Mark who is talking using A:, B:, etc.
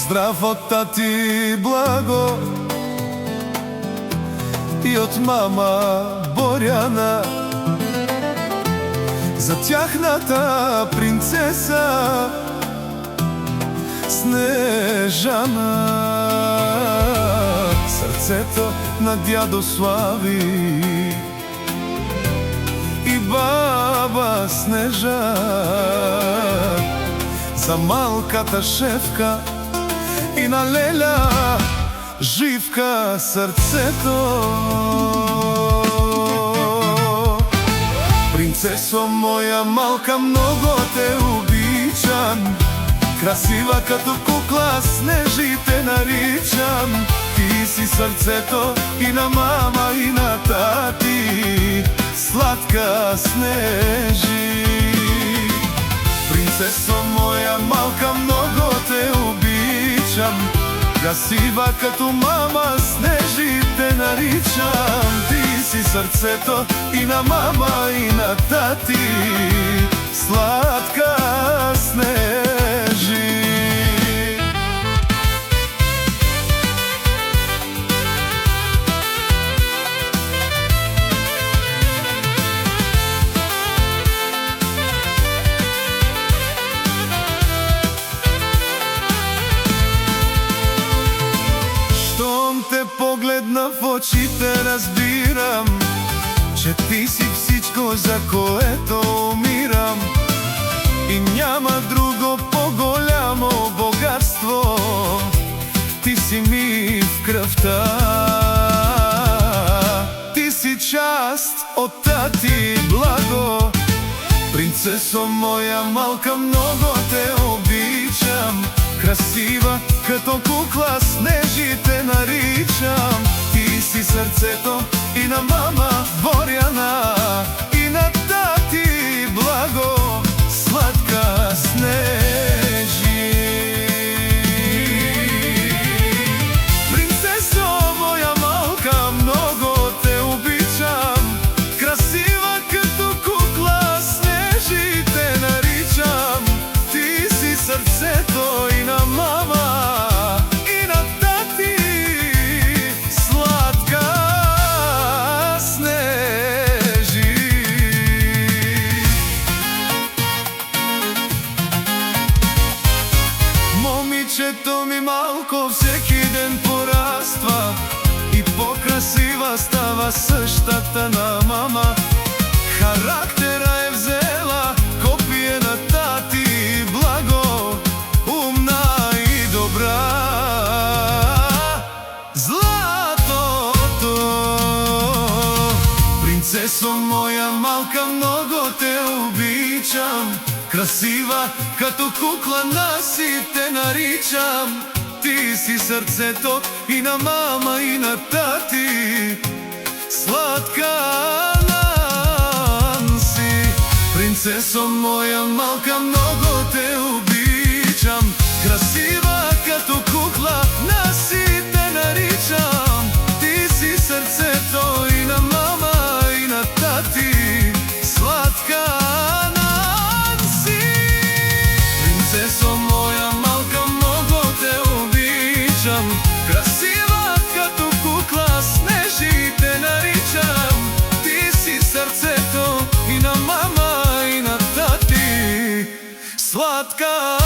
A: Поздрав од тати Благо и од мама Борјана, за тяхната принцеса Снежана. Срцето на дядо Слави и баба Снежа, за малката Шефка и на Леля Живка срцето. Принцесо моја малка, много те обичам, красива като кукла, Снежите наричам. Ти си срцето и на мама и на тати, сладка Снежи. Принцесо моја малка, много те обичам, красива като мама, Снежите наричам. Ти си срцето и на мама и на тати, сладка Снежи. Те погледна в очите, разбирам, че ти си всичко, за което умирам, и няма друго по-голямо богатство. Ти си ми в кръвта, ти си част от тати Благо. Принцесо моя малка, много те обичам, красива като кукла, Снежите наричам. Ти си сърцето и на мама Борјана и на тати Благо, сладка Снежи. Принцесо моя малка, много те обичам, красива като кукла, Снежите наричам. Ти си сърцето и на мама и на тати, сладка Снежи. Момичето ми малко всеки ден пораства и по-красива става, същата на мама. Характера е взела копие на тати Благо, умна и добра. Златото. Принцесо моя малка, много те обичам, красива като кукла, Наси те наричам. Ти си сърцето и на мама и на тати, сладка Нанси. Принцесо моя малка, много те обичам, красива като кукла, Наси те наричам. Ти си сърцето и на мама и на тати, сладка Нанси. Принцесо моя малка, много те обичам, красива като кукла, Снежите наричам. Ти си сърцето и на мама и на тати, сладка